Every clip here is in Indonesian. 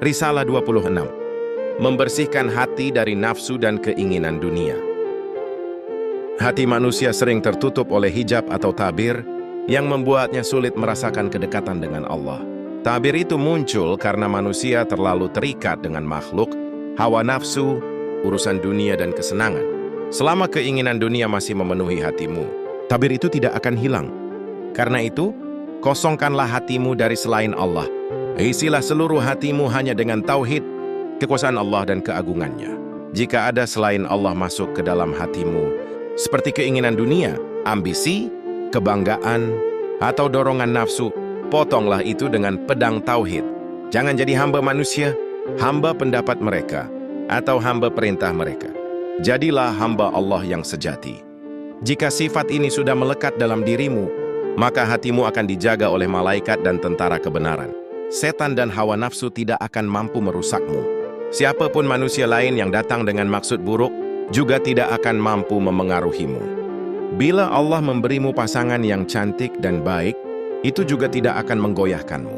Risalah 26. Membersihkan hati dari nafsu dan keinginan dunia. Hati manusia sering tertutup oleh hijab atau tabir yang membuatnya sulit merasakan kedekatan dengan Allah. Tabir itu muncul karena manusia terlalu terikat dengan makhluk, hawa nafsu, urusan dunia dan kesenangan. Selama keinginan dunia masih memenuhi hatimu, tabir itu tidak akan hilang. Karena itu, kosongkanlah hatimu dari selain Allah. Isilah seluruh hatimu hanya dengan tauhid, kekuasaan Allah dan keagungannya. Jika ada selain Allah masuk ke dalam hatimu, seperti keinginan dunia, ambisi, kebanggaan, atau dorongan nafsu, potonglah itu dengan pedang tauhid. Jangan jadi hamba manusia, hamba pendapat mereka, atau hamba perintah mereka. Jadilah hamba Allah yang sejati. Jika sifat ini sudah melekat dalam dirimu, maka hatimu akan dijaga oleh malaikat dan tentara kebenaran. Setan dan hawa nafsu tidak akan mampu merusakmu. Siapapun manusia lain yang datang dengan maksud buruk juga tidak akan mampu memengaruhimu. Bila Allah memberimu pasangan yang cantik dan baik, itu juga tidak akan menggoyahkanmu.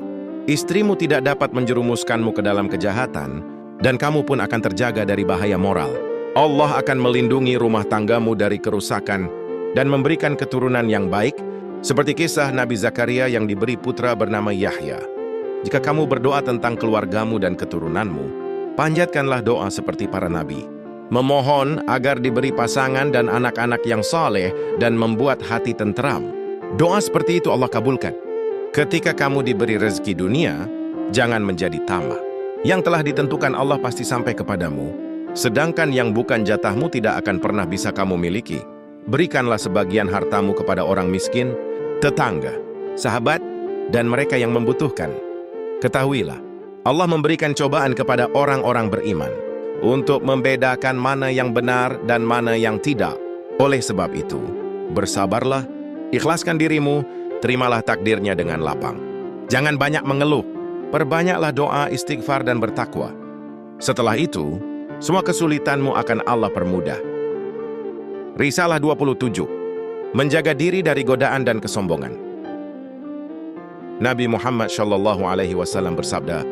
Istrimu tidak dapat menjerumuskanmu ke dalam kejahatan, dan kamu pun akan terjaga dari bahaya moral. Allah akan melindungi rumah tanggamu dari kerusakan dan memberikan keturunan yang baik, seperti kisah Nabi Zakaria yang diberi putra bernama Yahya. Jika kamu berdoa tentang keluargamu dan keturunanmu, panjatkanlah doa seperti para nabi. Memohon agar diberi pasangan dan anak-anak yang saleh dan membuat hati tentram. Doa seperti itu Allah kabulkan. Ketika kamu diberi rezeki dunia, jangan menjadi tamak. Yang telah ditentukan Allah pasti sampai kepadamu, sedangkan yang bukan jatahmu tidak akan pernah bisa kamu miliki. Berikanlah sebagian hartamu kepada orang miskin, tetangga, sahabat, dan mereka yang membutuhkan. Ketahuilah, Allah memberikan cobaan kepada orang-orang beriman untuk membedakan mana yang benar dan mana yang tidak. Oleh sebab itu, bersabarlah, ikhlaskan dirimu, terimalah takdirnya dengan lapang. Jangan banyak mengeluh, perbanyaklah doa, istighfar, dan bertakwa. Setelah itu, semua kesulitanmu akan Allah permudah. Risalah 27. Menjaga diri dari godaan dan kesombongan. Nabi Muhammad SAW bersabda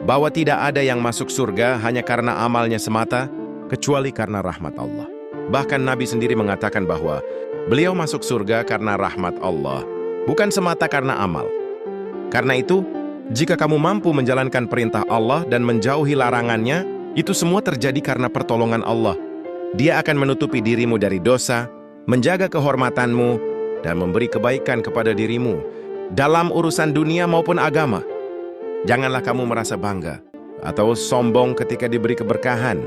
bahwa tidak ada yang masuk surga hanya karena amalnya semata, kecuali karena rahmat Allah. Bahkan Nabi sendiri mengatakan bahwa beliau masuk surga karena rahmat Allah, bukan semata karena amal. Karena itu, jika kamu mampu menjalankan perintah Allah dan menjauhi larangannya, itu semua terjadi karena pertolongan Allah. Dia akan menutupi dirimu dari dosa, menjaga kehormatanmu, dan memberi kebaikan kepada dirimu dalam urusan dunia maupun agama. Janganlah kamu merasa bangga atau sombong ketika diberi keberkahan.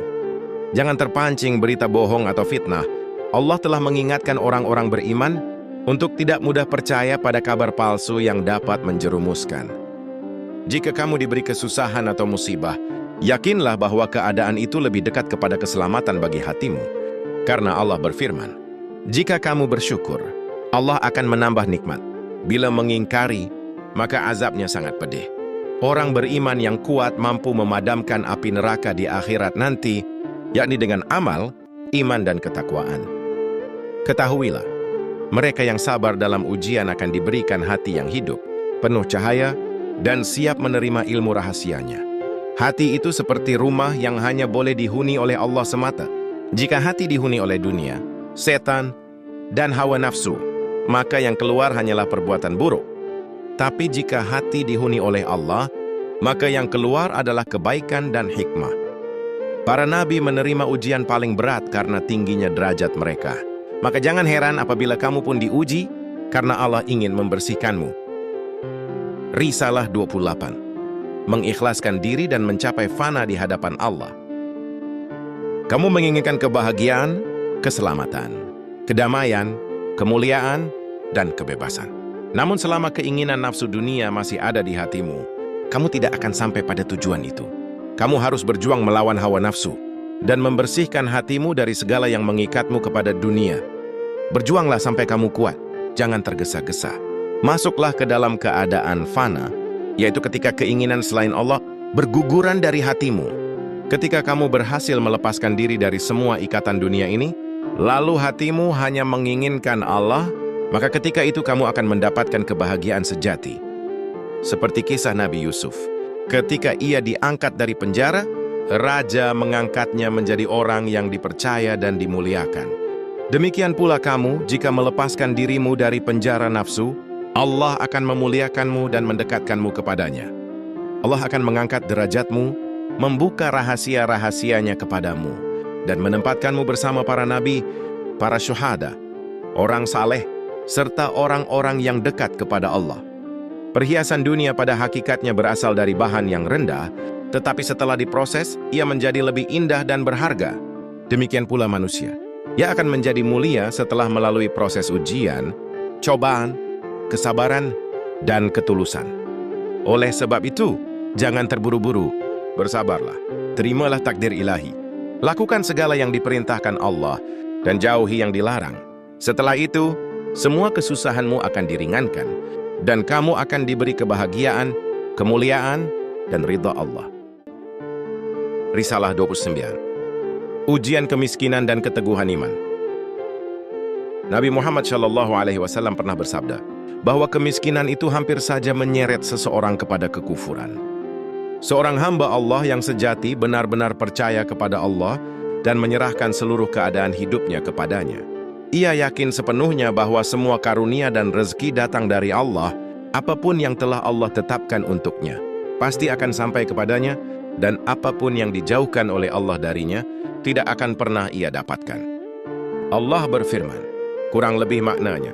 Jangan terpancing berita bohong atau fitnah. Allah telah mengingatkan orang-orang beriman untuk tidak mudah percaya pada kabar palsu yang dapat menjerumuskan. Jika kamu diberi kesusahan atau musibah, yakinlah bahwa keadaan itu lebih dekat kepada keselamatan bagi hatimu. Karena Allah berfirman, jika kamu bersyukur, Allah akan menambah nikmat. Bila mengingkari, maka azabnya sangat pedih. Orang beriman yang kuat mampu memadamkan api neraka di akhirat nanti, yakni dengan amal, iman, dan ketakwaan. Ketahuilah, mereka yang sabar dalam ujian akan diberikan hati yang hidup, penuh cahaya, dan siap menerima ilmu rahasianya. Hati itu seperti rumah yang hanya boleh dihuni oleh Allah semata. Jika hati dihuni oleh dunia, setan, dan hawa nafsu, maka yang keluar hanyalah perbuatan buruk. Tapi jika hati dihuni oleh Allah, maka yang keluar adalah kebaikan dan hikmah. Para nabi menerima ujian paling berat karena tingginya derajat mereka. Maka jangan heran apabila kamu pun diuji, karena Allah ingin membersihkanmu. Risalah 28. Mengikhlaskan diri dan mencapai fana di hadapan Allah. Kamu menginginkan kebahagiaan, keselamatan, kedamaian, kemuliaan, dan kebebasan. Namun selama keinginan nafsu dunia masih ada di hatimu, kamu tidak akan sampai pada tujuan itu. Kamu harus berjuang melawan hawa nafsu dan membersihkan hatimu dari segala yang mengikatmu kepada dunia. Berjuanglah sampai kamu kuat, jangan tergesa-gesa. Masuklah ke dalam keadaan fana, yaitu ketika keinginan selain Allah berguguran dari hatimu. Ketika kamu berhasil melepaskan diri dari semua ikatan dunia ini, lalu hatimu hanya menginginkan Allah, maka ketika itu kamu akan mendapatkan kebahagiaan sejati. Seperti kisah Nabi Yusuf. Ketika ia diangkat dari penjara, raja mengangkatnya menjadi orang yang dipercaya dan dimuliakan. Demikian pula kamu, jika melepaskan dirimu dari penjara nafsu, Allah akan memuliakanmu dan mendekatkanmu kepadanya. Allah akan mengangkat derajatmu, membuka rahasia-rahasianya kepadamu, dan menempatkanmu bersama para nabi, para syuhada, orang saleh, serta orang-orang yang dekat kepada Allah. Perhiasan dunia pada hakikatnya berasal dari bahan yang rendah, tetapi setelah diproses, ia menjadi lebih indah dan berharga. Demikian pula manusia. Ia akan menjadi mulia setelah melalui proses ujian, cobaan, kesabaran, dan ketulusan. Oleh sebab itu, jangan terburu-buru, bersabarlah, terimalah takdir ilahi. Lakukan segala yang diperintahkan Allah, dan jauhi yang dilarang. Setelah itu, semua kesusahanmu akan diringankan, dan kamu akan diberi kebahagiaan, kemuliaan, dan ridha Allah. Risalah 29. Ujian kemiskinan dan keteguhan iman. Nabi Muhammad SAW pernah bersabda bahwa kemiskinan itu hampir saja menyeret seseorang kepada kekufuran. Seorang hamba Allah yang sejati benar-benar percaya kepada Allah dan menyerahkan seluruh keadaan hidupnya kepadanya. Ia yakin sepenuhnya bahwa semua karunia dan rezeki datang dari Allah, apapun yang telah Allah tetapkan untuknya pasti akan sampai kepadanya, dan apapun yang dijauhkan oleh Allah darinya tidak akan pernah ia dapatkan. Allah berfirman, kurang lebih maknanya,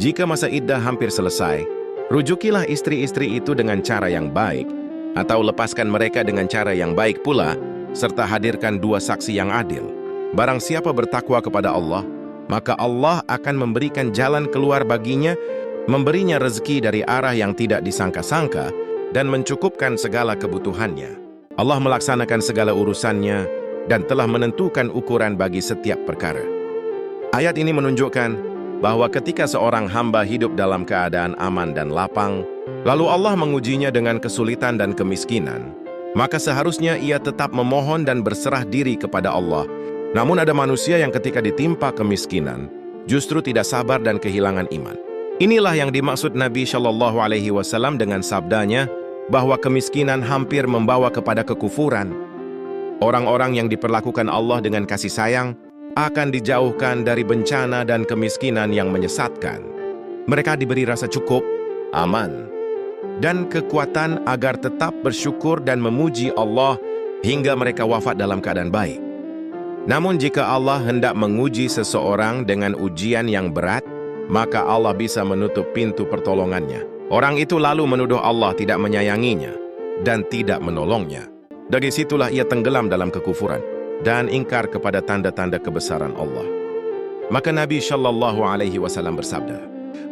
jika masa iddah hampir selesai, rujukilah istri-istri itu dengan cara yang baik, atau lepaskan mereka dengan cara yang baik pula, serta hadirkan dua saksi yang adil. Barang siapa bertakwa kepada Allah, maka Allah akan memberikan jalan keluar baginya, memberinya rezeki dari arah yang tidak disangka-sangka, dan mencukupkan segala kebutuhannya. Allah melaksanakan segala urusannya dan telah menentukan ukuran bagi setiap perkara. Ayat ini menunjukkan bahwa ketika seorang hamba hidup dalam keadaan aman dan lapang, lalu Allah mengujinya dengan kesulitan dan kemiskinan, maka seharusnya ia tetap memohon dan berserah diri kepada Allah. Namun ada manusia yang ketika ditimpa kemiskinan, justru tidak sabar dan kehilangan iman. Inilah yang dimaksud Nabi SAW dengan sabdanya, bahwa kemiskinan hampir membawa kepada kekufuran. Orang-orang yang diperlakukan Allah dengan kasih sayang akan dijauhkan dari bencana dan kemiskinan yang menyesatkan. Mereka diberi rasa cukup, aman, dan kekuatan agar tetap bersyukur dan memuji Allah hingga mereka wafat dalam keadaan baik. Namun jika Allah hendak menguji seseorang dengan ujian yang berat, maka Allah bisa menutup pintu pertolongannya. Orang itu lalu menuduh Allah tidak menyayanginya dan tidak menolongnya. Dari situlah ia tenggelam dalam kekufuran dan ingkar kepada tanda-tanda kebesaran Allah. Maka Nabi SAW bersabda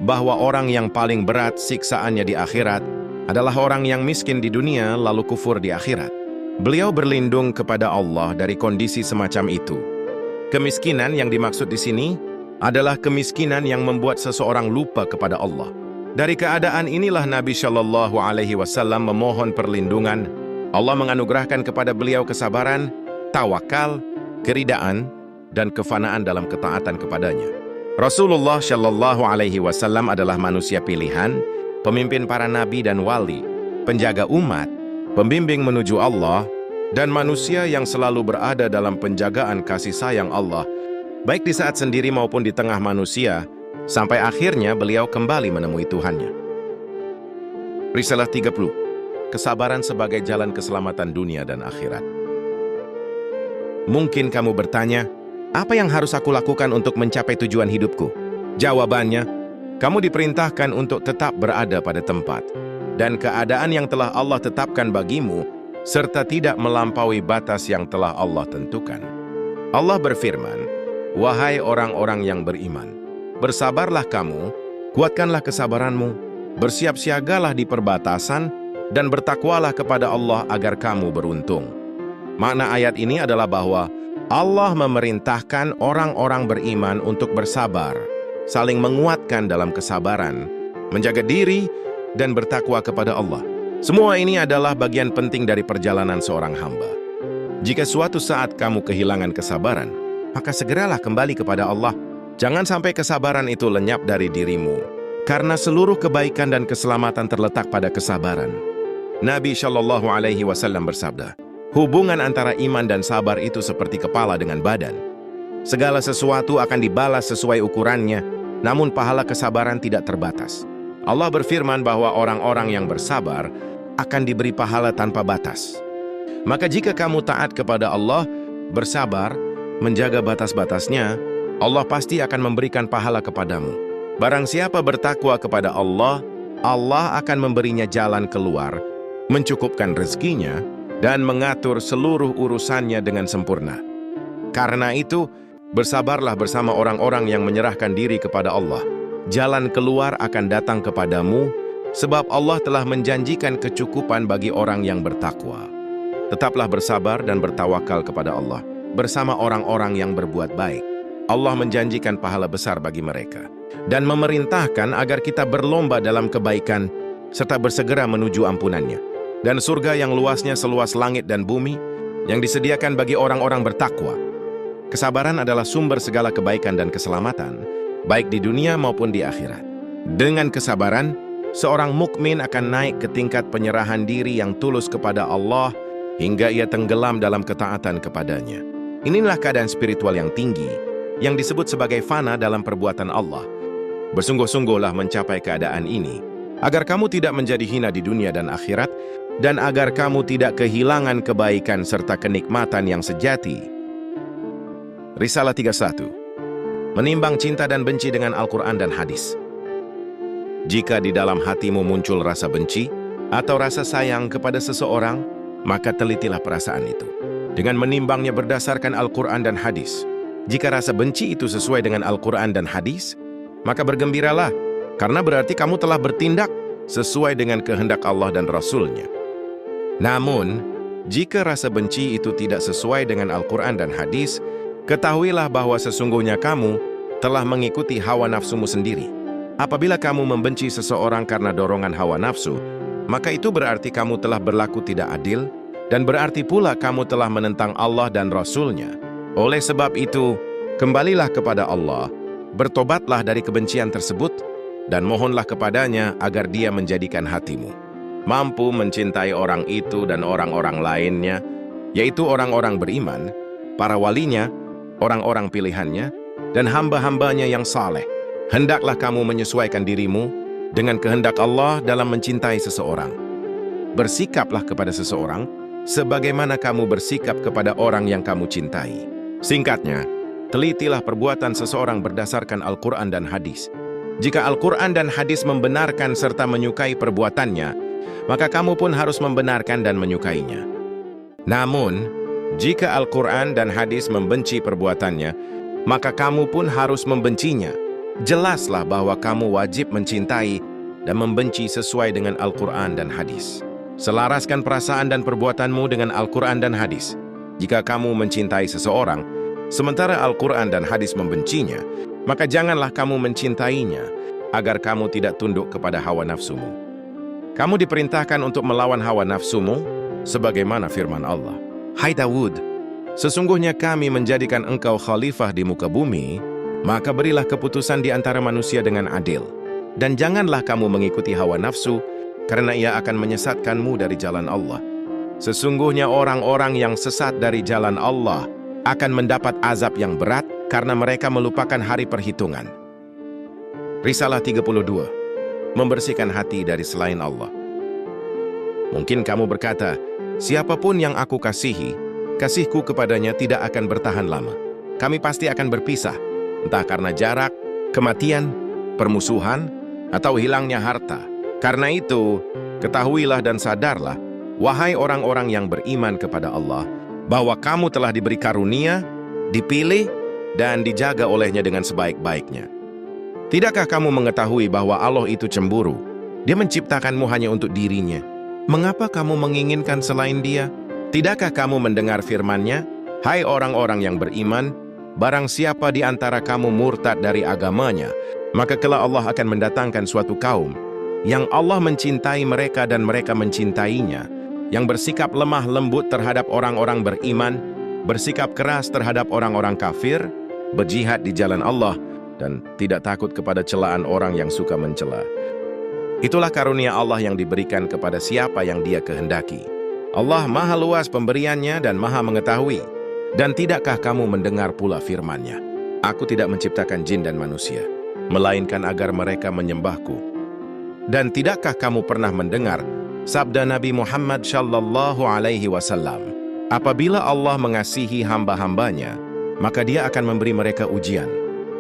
bahwa orang yang paling berat siksaannya di akhirat adalah orang yang miskin di dunia lalu kufur di akhirat. Beliau berlindung kepada Allah dari kondisi semacam itu. Kemiskinan yang dimaksud di sini adalah kemiskinan yang membuat seseorang lupa kepada Allah. Dari keadaan inilah Nabi SAW memohon perlindungan. Allah menganugerahkan kepada beliau kesabaran, tawakal, keridaan, dan kefanaan dalam ketaatan kepadanya. Rasulullah SAW adalah manusia pilihan, pemimpin para nabi dan wali, penjaga umat, pembimbing menuju Allah, dan manusia yang selalu berada dalam penjagaan kasih sayang Allah, baik di saat sendiri maupun di tengah manusia, sampai akhirnya beliau kembali menemui Tuhannya. Risalah 30. Kesabaran sebagai jalan keselamatan dunia dan akhirat. Mungkin kamu bertanya, apa yang harus aku lakukan untuk mencapai tujuan hidupku? Jawabannya, kamu diperintahkan untuk tetap berada pada tempat dan keadaan yang telah Allah tetapkan bagimu, serta tidak melampaui batas yang telah Allah tentukan. Allah berfirman, wahai orang-orang yang beriman, bersabarlah kamu, kuatkanlah kesabaranmu, bersiap-siagalah di perbatasan, dan bertakwalah kepada Allah agar kamu beruntung. Makna ayat ini adalah bahwa Allah memerintahkan orang-orang beriman untuk bersabar, saling menguatkan dalam kesabaran, menjaga diri, dan bertakwa kepada Allah. Semua ini adalah bagian penting dari perjalanan seorang hamba. Jika suatu saat kamu kehilangan kesabaran, maka segeralah kembali kepada Allah. Jangan sampai kesabaran itu lenyap dari dirimu, karena seluruh kebaikan dan keselamatan terletak pada kesabaran. Nabi Shallallahu Alaihi Wasallam bersabda, hubungan antara iman dan sabar itu seperti kepala dengan badan. Segala sesuatu akan dibalas sesuai ukurannya, namun pahala kesabaran tidak terbatas. Allah berfirman bahwa orang-orang yang bersabar akan diberi pahala tanpa batas. Maka jika kamu taat kepada Allah, bersabar, menjaga batas-batasnya, Allah pasti akan memberikan pahala kepadamu. Barang siapa bertakwa kepada Allah, Allah akan memberinya jalan keluar, mencukupkan rezekinya, dan mengatur seluruh urusannya dengan sempurna. Karena itu, bersabarlah bersama orang-orang yang menyerahkan diri kepada Allah. Jalan keluar akan datang kepadamu, sebab Allah telah menjanjikan kecukupan bagi orang yang bertakwa. Tetaplah bersabar dan bertawakal kepada Allah, bersama orang-orang yang berbuat baik. Allah menjanjikan pahala besar bagi mereka, dan memerintahkan agar kita berlomba dalam kebaikan, serta bersegera menuju ampunannya. Dan surga yang luasnya seluas langit dan bumi, yang disediakan bagi orang-orang bertakwa. Kesabaran adalah sumber segala kebaikan dan keselamatan, baik di dunia maupun di akhirat. Dengan kesabaran, seorang mukmin akan naik ke tingkat penyerahan diri yang tulus kepada Allah, hingga ia tenggelam dalam ketaatan kepadanya. Inilah keadaan spiritual yang tinggi, yang disebut sebagai fana dalam perbuatan Allah. Bersungguh-sungguhlah mencapai keadaan ini, agar kamu tidak menjadi hina di dunia dan akhirat, dan agar kamu tidak kehilangan kebaikan serta kenikmatan yang sejati. Risalah 31. Menimbang cinta dan benci dengan Al-Quran dan hadis. Jika di dalam hatimu muncul rasa benci atau rasa sayang kepada seseorang, maka telitilah perasaan itu dengan menimbangnya berdasarkan Al-Quran dan hadis. Jika rasa benci itu sesuai dengan Al-Quran dan hadis, maka bergembiralah, karena berarti kamu telah bertindak sesuai dengan kehendak Allah dan Rasul-Nya. Namun, jika rasa benci itu tidak sesuai dengan Al-Quran dan hadis, ketahuilah bahwa sesungguhnya kamu telah mengikuti hawa nafsumu sendiri. Apabila kamu membenci seseorang karena dorongan hawa nafsu, maka itu berarti kamu telah berlaku tidak adil, dan berarti pula kamu telah menentang Allah dan Rasul-Nya. Oleh sebab itu, kembalilah kepada Allah, bertobatlah dari kebencian tersebut, dan mohonlah kepadanya agar Dia menjadikan hatimu mampu mencintai orang itu dan orang-orang lainnya, yaitu orang-orang beriman, para walinya, orang-orang pilihannya, dan hamba-hambanya yang saleh. Hendaklah kamu menyesuaikan dirimu dengan kehendak Allah dalam mencintai seseorang. Bersikaplah kepada seseorang sebagaimana kamu bersikap kepada orang yang kamu cintai. Singkatnya, telitilah perbuatan seseorang berdasarkan Al-Quran dan hadis. Jika Al-Quran dan hadis membenarkan serta menyukai perbuatannya, maka kamu pun harus membenarkan dan menyukainya. Namun, jika Al-Quran dan hadis membenci perbuatannya, maka kamu pun harus membencinya. Jelaslah bahwa kamu wajib mencintai dan membenci sesuai dengan Al-Quran dan hadis. Selaraskan perasaan dan perbuatanmu dengan Al-Quran dan hadis. Jika kamu mencintai seseorang, sementara Al-Quran dan hadis membencinya, maka janganlah kamu mencintainya, agar kamu tidak tunduk kepada hawa nafsumu. Kamu diperintahkan untuk melawan hawa nafsumu, sebagaimana firman Allah. Hai Daud, sesungguhnya kami menjadikan engkau khalifah di muka bumi, maka berilah keputusan di antara manusia dengan adil. Dan janganlah kamu mengikuti hawa nafsu, karena ia akan menyesatkanmu dari jalan Allah. Sesungguhnya orang-orang yang sesat dari jalan Allah akan mendapat azab yang berat karena mereka melupakan hari perhitungan. Risalah 32. Membersihkan hati dari selain Allah. Mungkin kamu berkata, siapapun yang aku kasihi, kasihku kepadanya tidak akan bertahan lama. Kami pasti akan berpisah, entah karena jarak, kematian, permusuhan, atau hilangnya harta. Karena itu, ketahuilah dan sadarlah, wahai orang-orang yang beriman kepada Allah, bahwa kamu telah diberi karunia, dipilih, dan dijaga olehnya dengan sebaik-baiknya. Tidakkah kamu mengetahui bahwa Allah itu cemburu? Dia menciptakanmu hanya untuk dirinya. Mengapa kamu menginginkan selain Dia? Tidakkah kamu mendengar firman-Nya? Hai orang-orang yang beriman, barang siapa di antara kamu murtad dari agamanya, maka kelak Allah akan mendatangkan suatu kaum yang Allah mencintai mereka dan mereka mencintainya, yang bersikap lemah lembut terhadap orang-orang beriman, bersikap keras terhadap orang-orang kafir, berjihad di jalan Allah, dan tidak takut kepada celaan orang yang suka mencela. Itulah karunia Allah yang diberikan kepada siapa yang Dia kehendaki. Allah maha luas pemberiannya dan maha mengetahui. Dan tidakkah kamu mendengar pula firman-Nya? Aku tidak menciptakan jin dan manusia, melainkan agar mereka menyembahku. Dan tidakkah kamu pernah mendengar sabda Nabi Muhammad sallallahu alaihi wasallam, apabila Allah mengasihi hamba-hambanya, maka Dia akan memberi mereka ujian.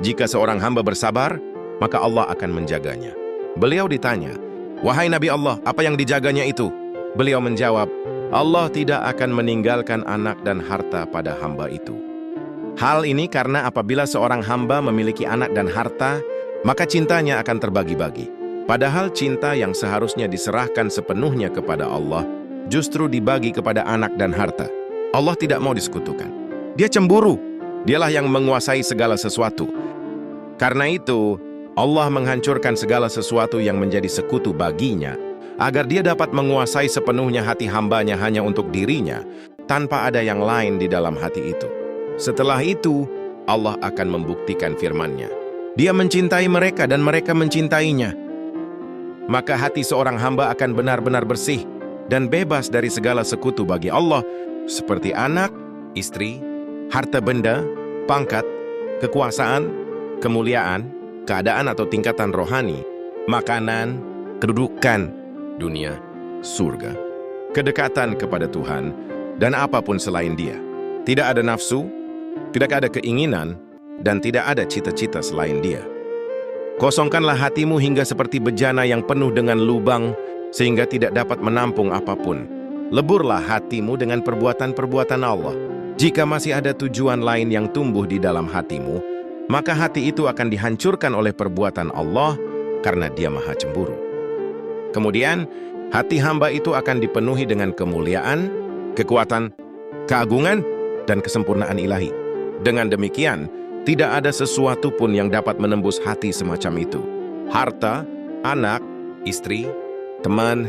Jika seorang hamba bersabar, maka Allah akan menjaganya. Beliau ditanya, wahai Nabi Allah, apa yang dijaganya itu? Beliau menjawab, Allah tidak akan meninggalkan anak dan harta pada hamba itu. Hal ini karena apabila seorang hamba memiliki anak dan harta, maka cintanya akan terbagi-bagi. Padahal cinta yang seharusnya diserahkan sepenuhnya kepada Allah, justru dibagi kepada anak dan harta. Allah tidak mau disekutukan. Dia cemburu. Dialah yang menguasai segala sesuatu. Karena itu, Allah menghancurkan segala sesuatu yang menjadi sekutu baginya, agar Dia dapat menguasai sepenuhnya hati hambanya hanya untuk dirinya, tanpa ada yang lain di dalam hati itu. Setelah itu, Allah akan membuktikan firman-Nya. Dia mencintai mereka dan mereka mencintainya. Maka hati seorang hamba akan benar-benar bersih dan bebas dari segala sekutu bagi Allah, seperti anak, istri, harta benda, pangkat, kekuasaan, kemuliaan, keadaan atau tingkatan rohani, makanan, kedudukan, dunia, surga, kedekatan kepada Tuhan, dan apapun selain Dia. Tidak ada nafsu, tidak ada keinginan, dan tidak ada cita-cita selain Dia. Kosongkanlah hatimu hingga seperti bejana yang penuh dengan lubang, sehingga tidak dapat menampung apapun. Leburlah hatimu dengan perbuatan-perbuatan Allah. Jika masih ada tujuan lain yang tumbuh di dalam hatimu, maka hati itu akan dihancurkan oleh perbuatan Allah, karena Dia maha cemburu. Kemudian, hati hamba itu akan dipenuhi dengan kemuliaan, kekuatan, keagungan, dan kesempurnaan ilahi. Dengan demikian, tidak ada sesuatu pun yang dapat menembus hati semacam itu. Harta, anak, istri, teman,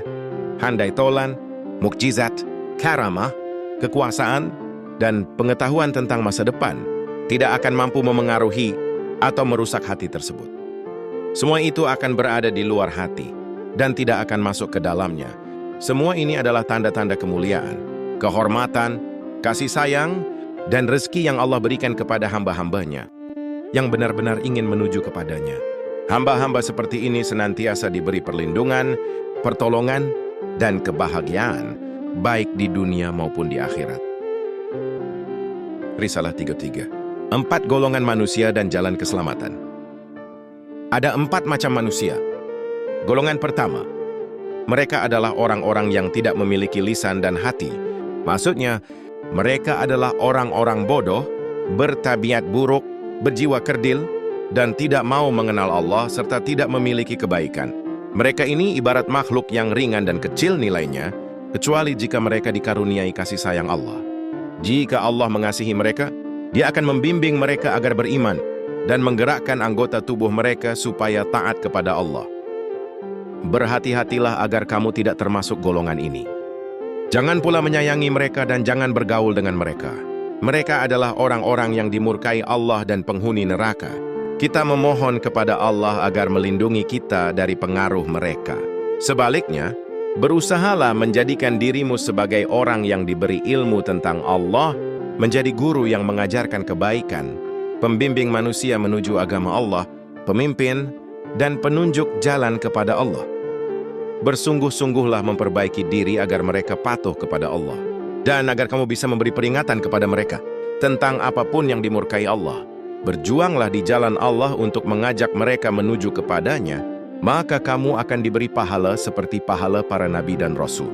handai tolan, mukjizat, karamah, kekuasaan, dan pengetahuan tentang masa depan tidak akan mampu memengaruhi atau merusak hati tersebut. Semua itu akan berada di luar hati dan tidak akan masuk ke dalamnya. Semua ini adalah tanda-tanda kemuliaan, kehormatan, kasih sayang, dan rezeki yang Allah berikan kepada hamba-hambanya yang benar-benar ingin menuju kepadanya. Hamba-hamba seperti ini senantiasa diberi perlindungan, pertolongan, dan kebahagiaan, baik di dunia maupun di akhirat. Risalah 33. 4 golongan manusia dan jalan keselamatan. Ada 4 macam manusia. Golongan pertama, mereka adalah orang-orang yang tidak memiliki lisan dan hati. Maksudnya, mereka adalah orang-orang bodoh, bertabiat buruk, berjiwa kerdil, dan tidak mau mengenal Allah serta tidak memiliki kebaikan. Mereka ini ibarat makhluk yang ringan dan kecil nilainya, kecuali jika mereka dikaruniai kasih sayang Allah. Jika Allah mengasihi mereka, Dia akan membimbing mereka agar beriman dan menggerakkan anggota tubuh mereka supaya taat kepada Allah. Berhati-hatilah agar kamu tidak termasuk golongan ini. Jangan pula menyayangi mereka dan jangan bergaul dengan mereka. Mereka adalah orang-orang yang dimurkai Allah dan penghuni neraka. Kita memohon kepada Allah agar melindungi kita dari pengaruh mereka. Sebaliknya, berusahalah menjadikan dirimu sebagai orang yang diberi ilmu tentang Allah, menjadi guru yang mengajarkan kebaikan, pembimbing manusia menuju agama Allah, pemimpin, dan penunjuk jalan kepada Allah. Bersungguh-sungguhlah memperbaiki diri agar mereka patuh kepada Allah, dan agar kamu bisa memberi peringatan kepada mereka tentang apapun yang dimurkai Allah. Berjuanglah di jalan Allah untuk mengajak mereka menuju kepadanya, maka kamu akan diberi pahala seperti pahala para nabi dan rasul.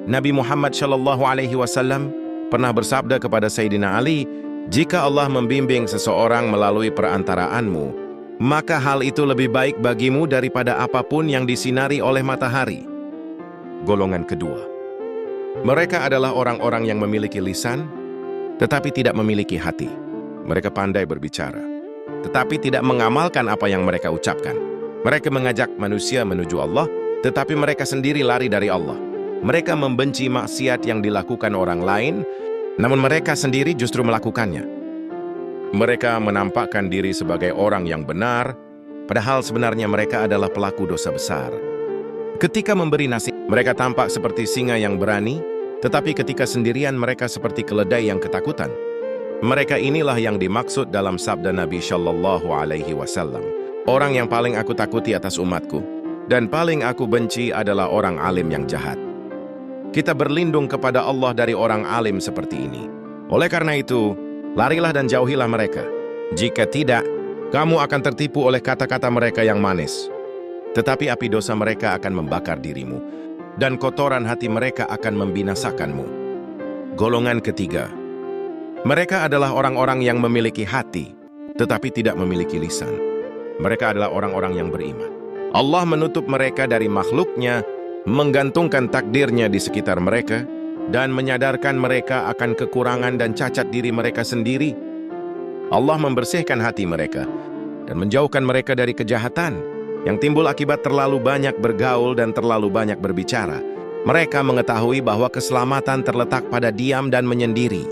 Nabi Muhammad SAW pernah bersabda kepada Sayyidina Ali, jika Allah membimbing seseorang melalui perantaraanmu, maka hal itu lebih baik bagimu daripada apapun yang disinari oleh matahari. Golongan kedua, mereka adalah orang-orang yang memiliki lisan, tetapi tidak memiliki hati. Mereka pandai berbicara, tetapi tidak mengamalkan apa yang mereka ucapkan. Mereka mengajak manusia menuju Allah, tetapi mereka sendiri lari dari Allah. Mereka membenci maksiat yang dilakukan orang lain, namun mereka sendiri justru melakukannya. Mereka menampakkan diri sebagai orang yang benar, padahal sebenarnya mereka adalah pelaku dosa besar. Ketika memberi nasihat, mereka tampak seperti singa yang berani, tetapi ketika sendirian mereka seperti keledai yang ketakutan. Mereka inilah yang dimaksud dalam sabda Nabi Shallallahu Alaihi Wasallam. Orang yang paling aku takuti atas umatku, dan paling aku benci adalah orang alim yang jahat. Kita berlindung kepada Allah dari orang alim seperti ini. Oleh karena itu, larilah dan jauhilah mereka. Jika tidak, kamu akan tertipu oleh kata-kata mereka yang manis. Tetapi api dosa mereka akan membakar dirimu, dan kotoran hati mereka akan membinasakanmu. Golongan ketiga. Mereka adalah orang-orang yang memiliki hati, tetapi tidak memiliki lisan. Mereka adalah orang-orang yang beriman. Allah menutup mereka dari makhluknya, menggantungkan takdirnya di sekitar mereka, dan menyadarkan mereka akan kekurangan dan cacat diri mereka sendiri. Allah membersihkan hati mereka, dan menjauhkan mereka dari kejahatan, yang timbul akibat terlalu banyak bergaul dan terlalu banyak berbicara. Mereka mengetahui bahwa keselamatan terletak pada diam dan menyendiri.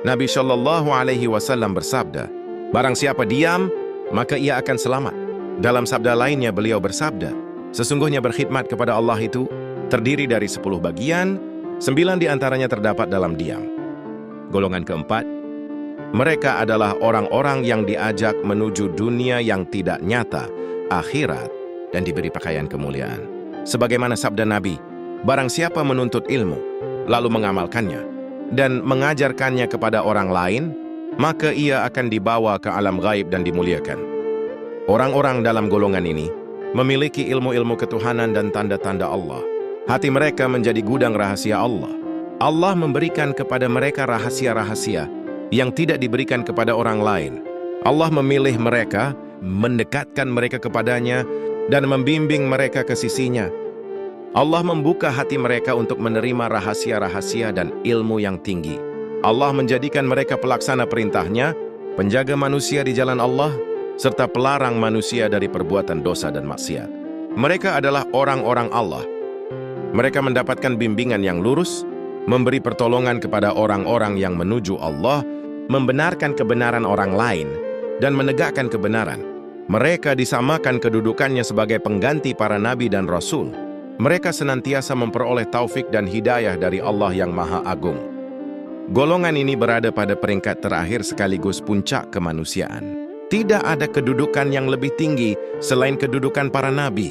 Nabi Shallallahu Alaihi Wasallam bersabda, barang siapa diam, maka ia akan selamat. Dalam sabda lainnya beliau bersabda, sesungguhnya berkhidmat kepada Allah itu terdiri dari 10 bagian, 9 diantaranya terdapat dalam diam. Golongan keempat, mereka adalah orang-orang yang diajak menuju dunia yang tidak nyata, akhirat, dan diberi pakaian kemuliaan. Sebagaimana sabda Nabi, barang siapa menuntut ilmu, lalu mengamalkannya, dan mengajarkannya kepada orang lain, maka ia akan dibawa ke alam gaib dan dimuliakan. Orang-orang dalam golongan ini memiliki ilmu-ilmu ketuhanan dan tanda-tanda Allah. Hati mereka menjadi gudang rahasia Allah. Allah memberikan kepada mereka rahasia-rahasia yang tidak diberikan kepada orang lain. Allah memilih mereka, mendekatkan mereka kepadanya, dan membimbing mereka ke sisinya. Allah membuka hati mereka untuk menerima rahasia-rahasia dan ilmu yang tinggi. Allah menjadikan mereka pelaksana perintahnya, penjaga manusia di jalan Allah, serta pelarang manusia dari perbuatan dosa dan maksiat. Mereka adalah orang-orang Allah. Mereka mendapatkan bimbingan yang lurus, memberi pertolongan kepada orang-orang yang menuju Allah, membenarkan kebenaran orang lain, dan menegakkan kebenaran. Mereka disamakan kedudukannya sebagai pengganti para nabi dan rasul. Mereka senantiasa memperoleh taufik dan hidayah dari Allah yang Maha Agung. Golongan ini berada pada peringkat terakhir sekaligus puncak kemanusiaan. Tidak ada kedudukan yang lebih tinggi selain kedudukan para nabi.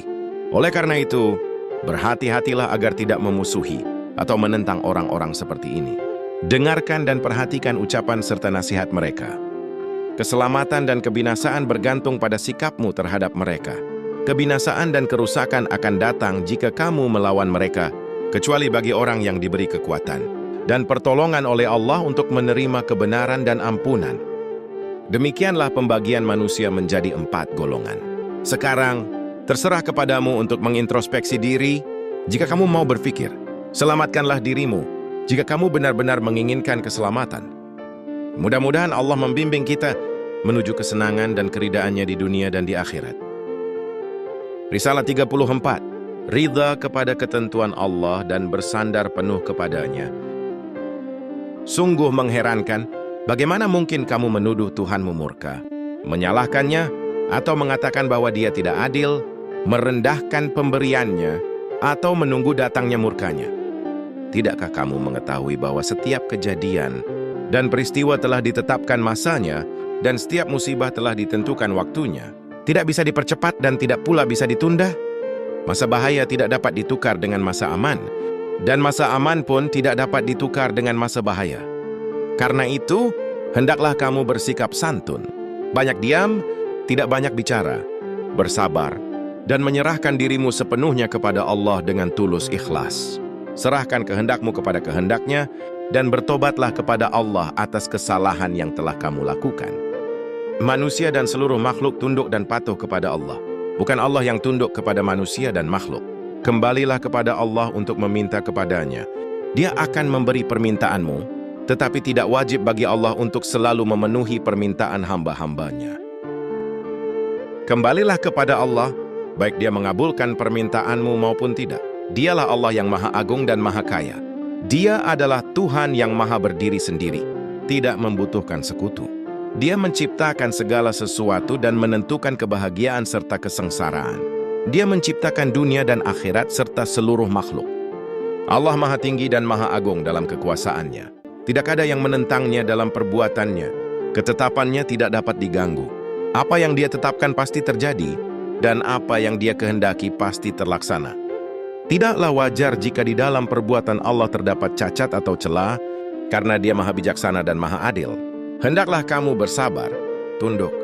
Oleh karena itu, berhati-hatilah agar tidak memusuhi atau menentang orang-orang seperti ini. Dengarkan dan perhatikan ucapan serta nasihat mereka. Keselamatan dan kebinasaan bergantung pada sikapmu terhadap mereka. Kebinasaan dan kerusakan akan datang jika kamu melawan mereka, kecuali bagi orang yang diberi kekuatan dan pertolongan oleh Allah untuk menerima kebenaran dan ampunan. Demikianlah pembagian manusia menjadi 4 golongan. Sekarang, terserah kepadamu untuk mengintrospeksi diri. Jika kamu mau berpikir, selamatkanlah dirimu jika kamu benar-benar menginginkan keselamatan. Mudah-mudahan Allah membimbing kita menuju kesenangan dan keridaannya di dunia dan di akhirat. Risalah 34, ridha kepada ketentuan Allah dan bersandar penuh kepadanya. Sungguh mengherankan, bagaimana mungkin kamu menuduh Tuhanmu murka, menyalahkannya, atau mengatakan bahwa dia tidak adil, merendahkan pemberiannya, atau menunggu datangnya murkanya. Tidakkah kamu mengetahui bahwa setiap kejadian dan peristiwa telah ditetapkan masanya, dan setiap musibah telah ditentukan waktunya? Tidak bisa dipercepat dan tidak pula bisa ditunda. Masa bahaya tidak dapat ditukar dengan masa aman, dan masa aman pun tidak dapat ditukar dengan masa bahaya. Karena itu, hendaklah kamu bersikap santun, banyak diam, tidak banyak bicara, bersabar, dan menyerahkan dirimu sepenuhnya kepada Allah dengan tulus ikhlas. Serahkan kehendakmu kepada kehendaknya, dan bertobatlah kepada Allah atas kesalahan yang telah kamu lakukan. Manusia dan seluruh makhluk tunduk dan patuh kepada Allah. Bukan Allah yang tunduk kepada manusia dan makhluk. Kembalilah kepada Allah untuk meminta kepadanya. Dia akan memberi permintaanmu, tetapi tidak wajib bagi Allah untuk selalu memenuhi permintaan hamba-hambanya. Kembalilah kepada Allah, baik dia mengabulkan permintaanmu maupun tidak. Dialah Allah yang Maha Agung dan Maha Kaya. Dia adalah Tuhan yang Maha berdiri sendiri, tidak membutuhkan sekutu. Dia menciptakan segala sesuatu dan menentukan kebahagiaan serta kesengsaraan. Dia menciptakan dunia dan akhirat serta seluruh makhluk. Allah Maha Tinggi dan Maha Agung dalam kekuasaannya. Tidak ada yang menentangnya dalam perbuatannya. Ketetapannya tidak dapat diganggu. Apa yang Dia tetapkan pasti terjadi, dan apa yang Dia kehendaki pasti terlaksana. Tidaklah wajar jika di dalam perbuatan Allah terdapat cacat atau celah, karena Dia Maha Bijaksana dan Maha Adil. Hendaklah kamu bersabar, tunduk,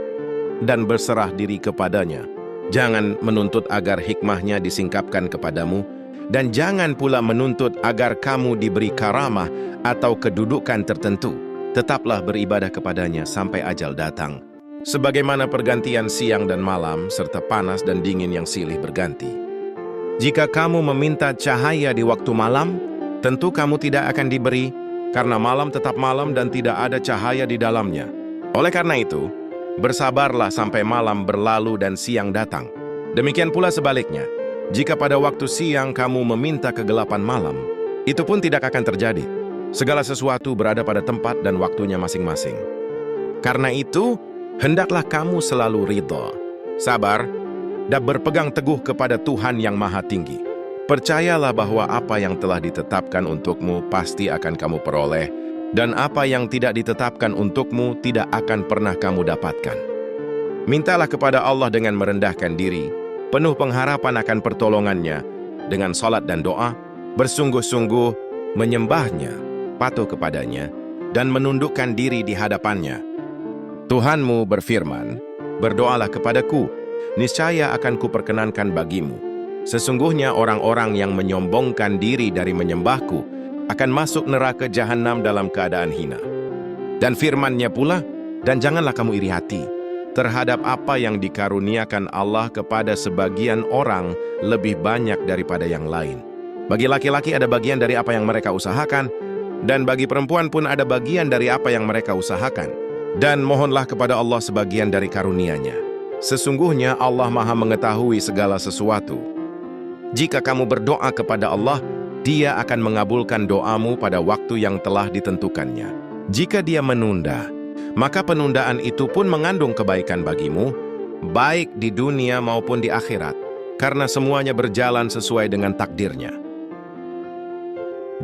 dan berserah diri kepadanya. Jangan menuntut agar hikmahnya disingkapkan kepadamu, dan jangan pula menuntut agar kamu diberi karamah atau kedudukan tertentu. Tetaplah beribadah kepadanya sampai ajal datang. Sebagaimana pergantian siang dan malam, serta panas dan dingin yang silih berganti. Jika kamu meminta cahaya di waktu malam, tentu kamu tidak akan diberi, karena malam tetap malam dan tidak ada cahaya di dalamnya. Oleh karena itu, bersabarlah sampai malam berlalu dan siang datang. Demikian pula sebaliknya, jika pada waktu siang kamu meminta kegelapan malam, itu pun tidak akan terjadi. Segala sesuatu berada pada tempat dan waktunya masing-masing. Karena itu, hendaklah kamu selalu ridha, sabar, dan berpegang teguh kepada Tuhan yang Maha Tinggi. Percayalah bahwa apa yang telah ditetapkan untukmu pasti akan kamu peroleh, dan apa yang tidak ditetapkan untukmu tidak akan pernah kamu dapatkan. Mintalah kepada Allah dengan merendahkan diri, penuh pengharapan akan pertolongannya, dengan salat dan doa, bersungguh-sungguh menyembahnya, patuh kepadanya, dan menundukkan diri di hadapannya. Tuhanmu berfirman, berdoalah kepadaku, niscaya akan kuperkenankan bagimu. Sesungguhnya orang-orang yang menyombongkan diri dari menyembahku, akan masuk neraka jahanam dalam keadaan hina. Dan firman-Nya pula, dan janganlah kamu iri hati terhadap apa yang dikaruniakan Allah kepada sebagian orang lebih banyak daripada yang lain. Bagi laki-laki ada bagian dari apa yang mereka usahakan, dan bagi perempuan pun ada bagian dari apa yang mereka usahakan. Dan mohonlah kepada Allah sebagian dari karunia-Nya. Sesungguhnya Allah Maha mengetahui segala sesuatu. Jika kamu berdoa kepada Allah, Dia akan mengabulkan doamu pada waktu yang telah ditentukannya. Jika Dia menunda, maka penundaan itu pun mengandung kebaikan bagimu, baik di dunia maupun di akhirat, karena semuanya berjalan sesuai dengan takdirnya.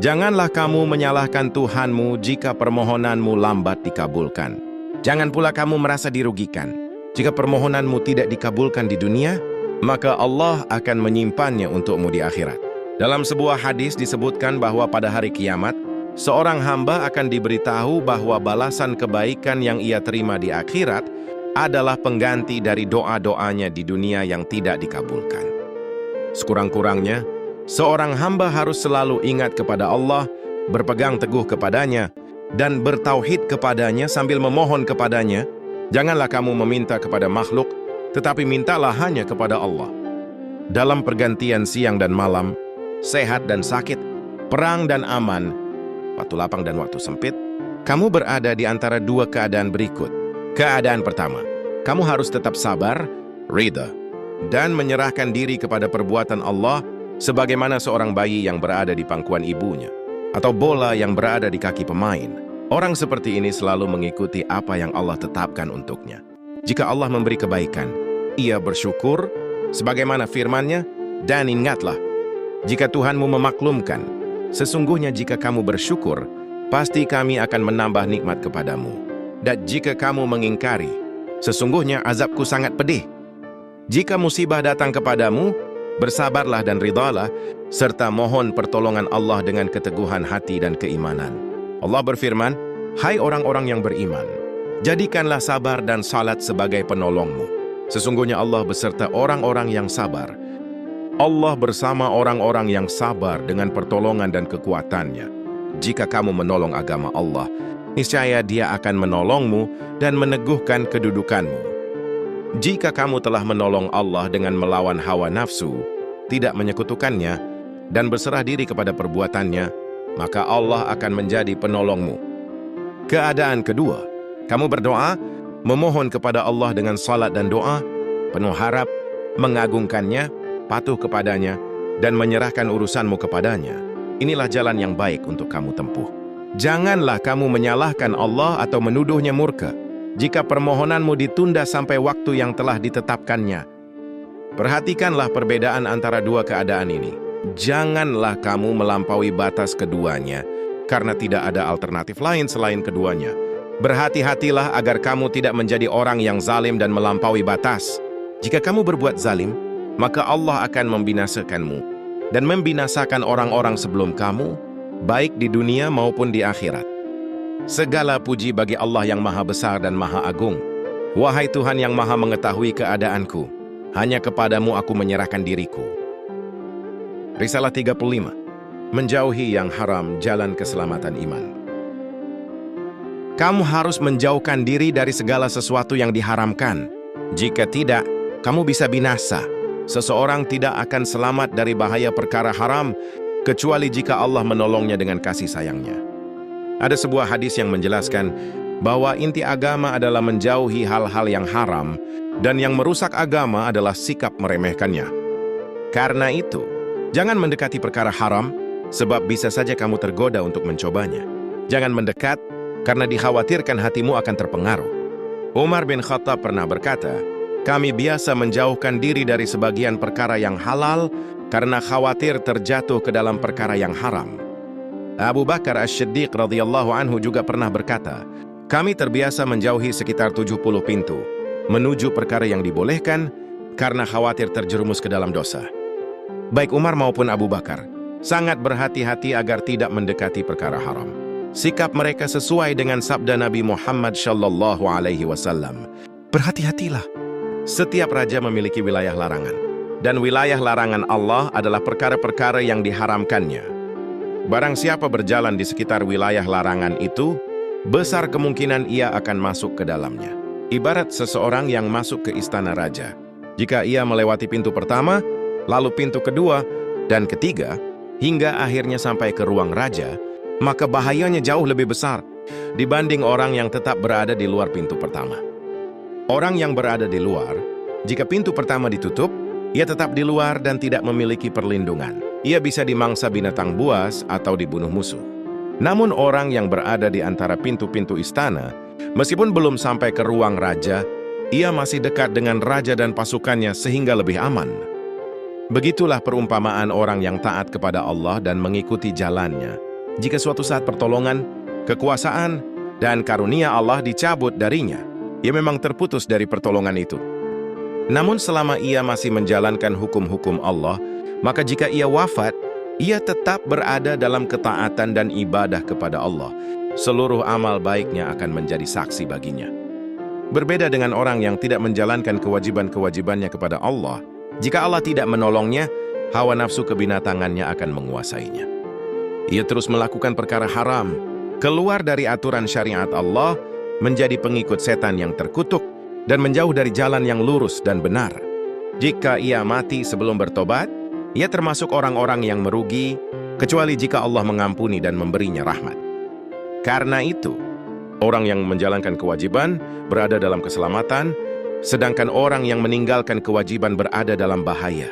Janganlah kamu menyalahkan Tuhanmu jika permohonanmu lambat dikabulkan. Jangan pula kamu merasa dirugikan. Jika permohonanmu tidak dikabulkan di dunia, maka Allah akan menyimpannya untukmu di akhirat. Dalam sebuah hadis disebutkan bahwa pada hari kiamat, seorang hamba akan diberitahu bahwa balasan kebaikan yang ia terima di akhirat adalah pengganti dari doa-doanya di dunia yang tidak dikabulkan. Sekurang-kurangnya, seorang hamba harus selalu ingat kepada Allah, berpegang teguh kepadanya, dan bertauhid kepadanya sambil memohon kepadanya. Janganlah kamu meminta kepada makhluk, tetapi mintalah hanya kepada Allah. Dalam pergantian siang dan malam, sehat dan sakit, perang dan aman, waktu lapang dan waktu sempit, kamu berada di antara dua keadaan berikut. Keadaan pertama, kamu harus tetap sabar, ridha, dan menyerahkan diri kepada perbuatan Allah sebagaimana seorang bayi yang berada di pangkuan ibunya, atau bola yang berada di kaki pemain. Orang seperti ini selalu mengikuti apa yang Allah tetapkan untuknya. Jika Allah memberi kebaikan, ia bersyukur, sebagaimana firman-Nya, dan ingatlah, jika Tuhanmu memaklumkan, sesungguhnya jika kamu bersyukur, pasti kami akan menambah nikmat kepadamu. Dan jika kamu mengingkari, sesungguhnya azabku sangat pedih. Jika musibah datang kepadamu, bersabarlah dan ridhalah, serta mohon pertolongan Allah dengan keteguhan hati dan keimanan. Allah berfirman, hai orang-orang yang beriman, jadikanlah sabar dan salat sebagai penolongmu. Sesungguhnya Allah beserta orang-orang yang sabar. Allah bersama orang-orang yang sabar dengan pertolongan dan kekuatannya. Jika kamu menolong agama Allah, niscaya Dia akan menolongmu dan meneguhkan kedudukanmu. Jika kamu telah menolong Allah dengan melawan hawa nafsu, tidak menyekutukannya, dan berserah diri kepada perbuatannya, maka Allah akan menjadi penolongmu. Keadaan kedua, kamu berdoa, memohon kepada Allah dengan salat dan doa, penuh harap, mengagungkannya, patuh kepadanya, dan menyerahkan urusanmu kepadanya. Inilah jalan yang baik untuk kamu tempuh. Janganlah kamu menyalahkan Allah atau menuduhnya murka jika permohonanmu ditunda sampai waktu yang telah ditetapkannya. Perhatikanlah perbedaan antara dua keadaan ini. Janganlah kamu melampaui batas keduanya, karena tidak ada alternatif lain selain keduanya. Berhati-hatilah agar kamu tidak menjadi orang yang zalim dan melampaui batas. Jika kamu berbuat zalim, maka Allah akan membinasakanmu dan membinasakan orang-orang sebelum kamu, baik di dunia maupun di akhirat. Segala puji bagi Allah yang Maha Besar dan Maha Agung. Wahai Tuhan yang Maha mengetahui keadaanku, hanya kepadamu aku menyerahkan diriku. Risalah 35. Menjauhi yang haram, jalan keselamatan iman. Kamu harus menjauhkan diri dari segala sesuatu yang diharamkan. Jika tidak, kamu bisa binasa. Seseorang tidak akan selamat dari bahaya perkara haram, kecuali jika Allah menolongnya dengan kasih sayangnya. Ada sebuah hadis yang menjelaskan bahwa inti agama adalah menjauhi hal-hal yang haram, dan yang merusak agama adalah sikap meremehkannya. Karena itu, jangan mendekati perkara haram, sebab bisa saja kamu tergoda untuk mencobanya. Jangan mendekat, karena dikhawatirkan hatimu akan terpengaruh. Umar bin Khattab pernah berkata, kami biasa menjauhkan diri dari sebagian perkara yang halal, karena khawatir terjatuh ke dalam perkara yang haram. Abu Bakar As-Siddiq radhiyallahu anhu juga pernah berkata, kami terbiasa menjauhi sekitar 70 pintu, menuju perkara yang dibolehkan, karena khawatir terjerumus ke dalam dosa. Baik Umar maupun Abu Bakar sangat berhati-hati agar tidak mendekati perkara haram. Sikap mereka sesuai dengan sabda Nabi Muhammad Shallallahu Alaihi Wasallam. Berhati-hatilah. Setiap raja memiliki wilayah larangan, dan wilayah larangan Allah adalah perkara-perkara yang diharamkannya. Barang siapa berjalan di sekitar wilayah larangan itu, besar kemungkinan ia akan masuk ke dalamnya. Ibarat seseorang yang masuk ke istana raja. Jika ia melewati pintu pertama, lalu pintu kedua dan ketiga, hingga akhirnya sampai ke ruang raja, maka bahayanya jauh lebih besar dibanding orang yang tetap berada di luar pintu pertama. Orang yang berada di luar, jika pintu pertama ditutup, ia tetap di luar dan tidak memiliki perlindungan. Ia bisa dimangsa binatang buas atau dibunuh musuh. Namun orang yang berada di antara pintu-pintu istana, meskipun belum sampai ke ruang raja, ia masih dekat dengan raja dan pasukannya sehingga lebih aman. Begitulah perumpamaan orang yang taat kepada Allah dan mengikuti jalannya. Jika suatu saat pertolongan, kekuasaan, dan karunia Allah dicabut darinya, ia memang terputus dari pertolongan itu. Namun selama ia masih menjalankan hukum-hukum Allah, maka jika ia wafat, ia tetap berada dalam ketaatan dan ibadah kepada Allah. Seluruh amal baiknya akan menjadi saksi baginya. Berbeda dengan orang yang tidak menjalankan kewajiban-kewajibannya kepada Allah, jika Allah tidak menolongnya, hawa nafsu kebinatangannya akan menguasainya. Ia terus melakukan perkara haram, keluar dari aturan syariat Allah, menjadi pengikut setan yang terkutuk, dan menjauh dari jalan yang lurus dan benar. Jika ia mati sebelum bertobat, ia termasuk orang-orang yang merugi, kecuali jika Allah mengampuni dan memberinya rahmat. Karena itu, orang yang menjalankan kewajiban berada dalam keselamatan, sedangkan orang yang meninggalkan kewajiban berada dalam bahaya.